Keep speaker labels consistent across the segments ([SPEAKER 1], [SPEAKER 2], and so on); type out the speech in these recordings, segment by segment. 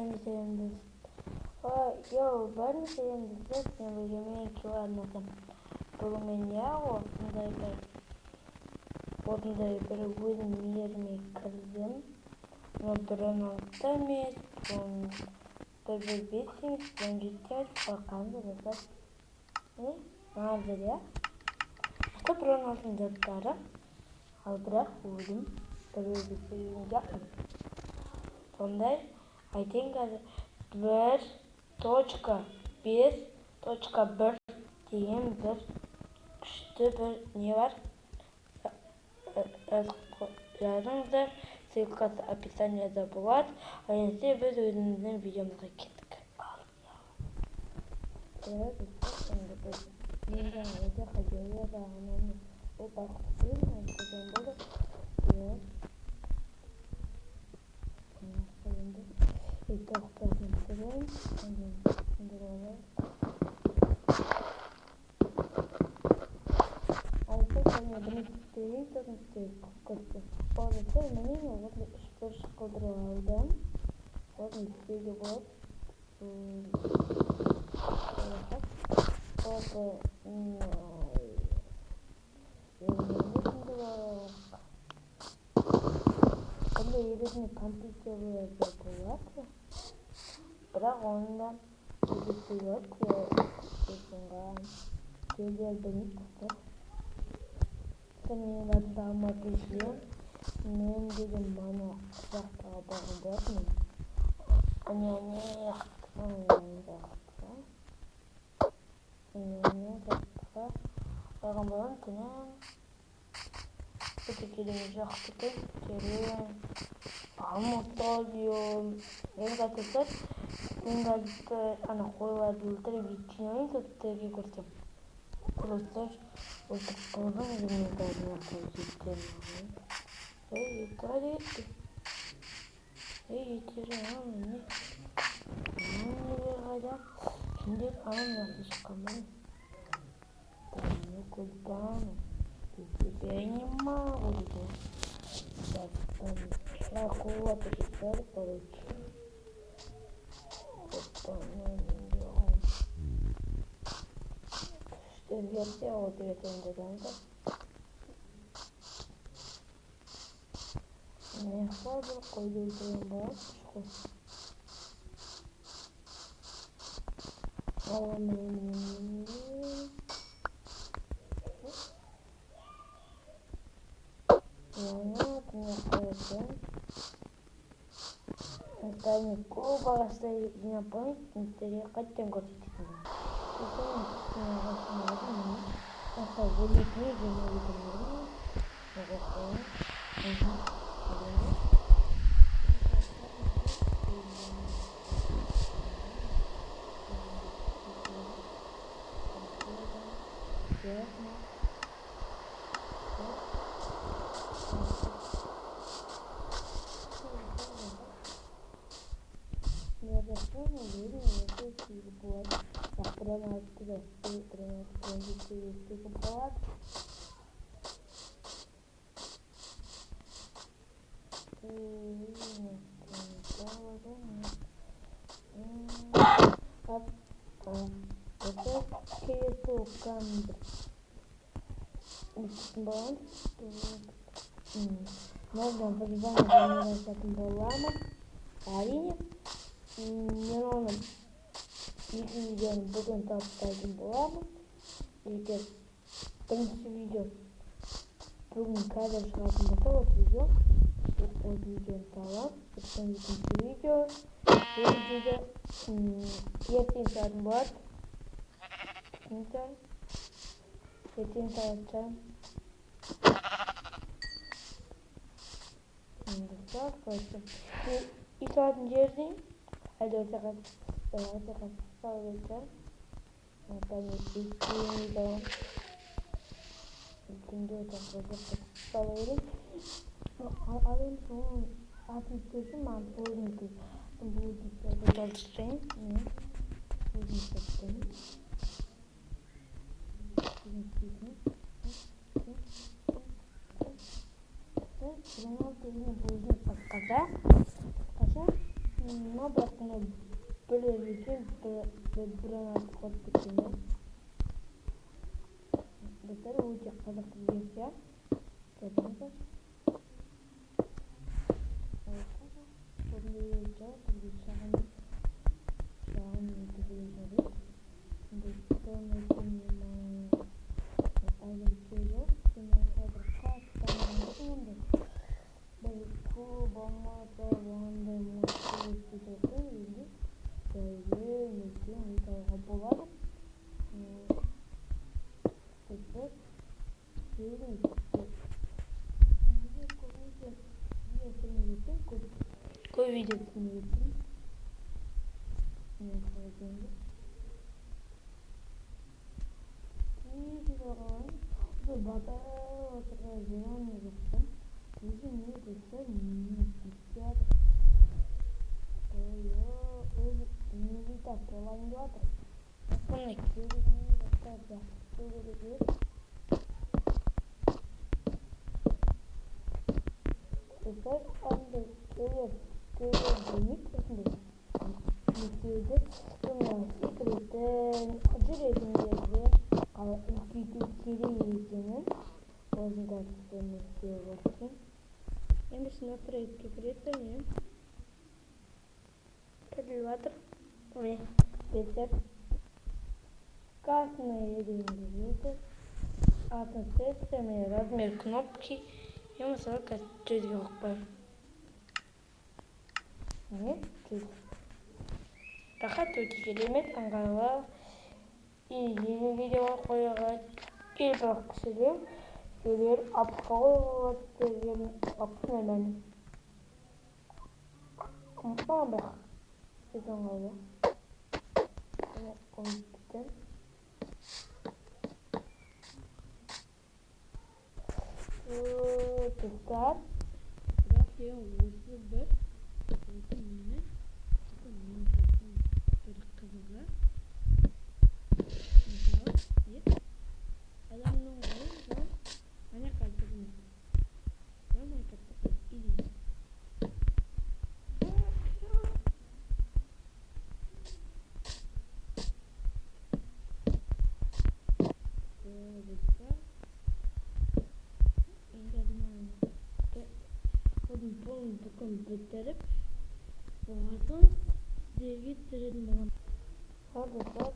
[SPEAKER 1] Ben de sevindim. Yo, ben de sevindim. Zaten bu yemeği anladım. Bugün ya orada bir uyum yerine kırdım. Но прононта он победитель приоритет показывает. Надо ya. Что прононтаторы? Албрах uyum победитель yapmadım. Sonday I think bir точка bir diyen bir küçük bir ne var? Yazыңыздар, ссылкасы описаниеда болады. А енді біз өзіміздің видеомызға кеттік. Енді өте қажетлі жағынан ол бақытсыз деген болды. Енді тоқтасын сұрайын. Orada benim orada spor kaldırıldım. Orada istediği var. Orada Onda yerine kompüteri yapıyorlar. Bırak ondan birisi yok ya. Şeyler beni tutar. Senin adamı düşüyor. Men dedim bana uzakta bağım var mı? Anne yakta. Bağım var mı? Ötekilerini yaktık. Bağım diyorum. Ben kaçırsak. Ben kaçırsak. Ana koyulardılar. Bitkineyi tuttuğu gördüm. Kurulsak. Olduk kaldım. Benim karnıma koyduklarım. Hadi etti. Yetirim ne? Hala. Şimdi anam nasıl çıkamam? Kurban. Benim mağlubu. Я кулак теперь получу. Что я сделал перед этим? Не хватит кое-что больше. Остальные клуба стоит на память, интерес хотя гордиться. Это будет видео, Можно позвонить с этим балламом, Арине, не нужно видео будем там с этим балламом, и теперь принести видео, другим кадром шагом готово видео, вот видео баллам, потом видео, ертең сағат болады, ертең сағатта и сағатын жерден әлі сағат салып күнде салып ал енді соның атын көрсем маған өзімді Подсказать. ama бірақ мына бір екен бірін атып қалып кеткен да. Достар, өте қызықты версия. Көрдіңіздер? Бұндай жау бізге шағын өтігілі жарайды. Бұндай көрмейтін әзірше жоқ. Мен қазір қатты ондай. Бір күл болмаса ондай мұшты өтпейді енді. Жайлы өткен өтауға болады. Достар, жайлы көй видео түсініп өттім. Мен қалайдыңды. Кейді оған бұл батар отырға зеланы жоқтым. Өзі не достар, не кетеді. Өзі не дейді қолайын деп атыр. Осыны керегіне достар жақсы көреді. Dostlar, anda görüyorsunuz osundayız. Videoda bunlar секреттен жүрегімдегі үлкейту керек екенін осындай түсінікте болсын. Енді смотреть секретті мен кіріп жатыр. Достар, красный реңдегі относится размер кнопки. Я мысалы жүзге қойып. Міне, жүз. Рахат өте керемет, ыңғайлы. Жеңіл видео қоюға бір кісілер апқа қойылады деген апқа мәні. Бірақ өте ыңғайлы. Қойып біттім. Достар, бірақ осы бір мені бір қызығы мысалы адамның ойын ана қайтырмын жамай кәттіп илейді. Достар, bunu bugün bitirip boğazın sizlerge türedim bakalım. Arkadaşlar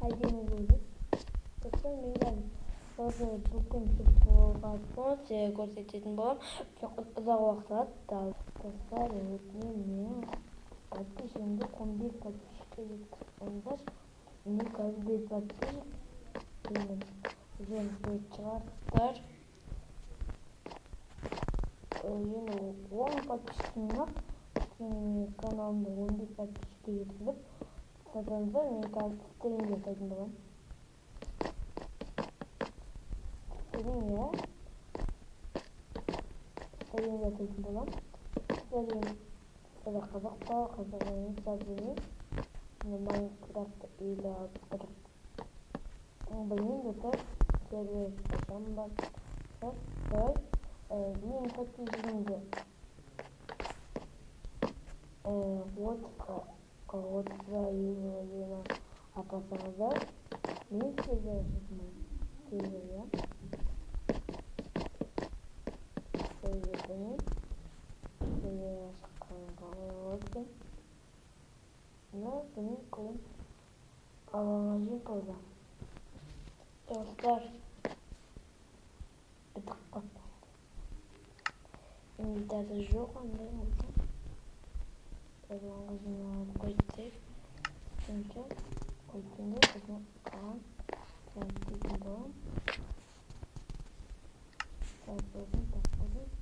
[SPEAKER 1] ben de bunu benim para бүгін болған соң сізге көрсететін боламын. Ұзақ уақыт алады. Достар, өтінемін менің подписчигімді 11 подписчикке жеткізсеңіздер, мен қазір 5 подписчик деймін. Өздеріңіз көріп шығарсыздар. Енді 10 подписчигім бар. Менің каналымды 11 подписчикке жеткізіп, сатаңыздар, мен қазір стрим жасайтын боламын. Сәлем жасайтын боламын. Сәлем қазақта қызығыңыз жазылыңыз. Майнкрафт үйлі ауыстырып. Білмеймін достар, сервер қашан бар. Менің подписчигімді отызға елуіне апарсаңыздар, мен сервер ашатынмын. Сервер, серверден ашыққанға қойылды. Мына бұның көңіл алаңа жеңқылды. Достар, бітік қапты. Инвентарда жоқ андай болса. Тазыланға жиналып қойдық. Сонша қойдыңда біздің қалған тәңістейтін болам. Тапқызын,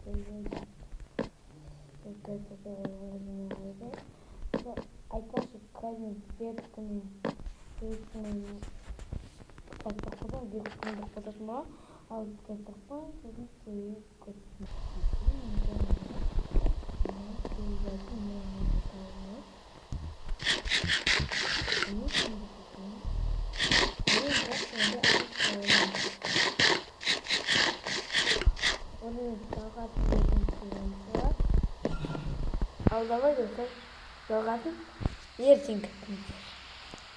[SPEAKER 1] сервер айтпақшы, қазір бертінің видео посмотрим, а вот это Al давай жалғасын ертең күтіңіз.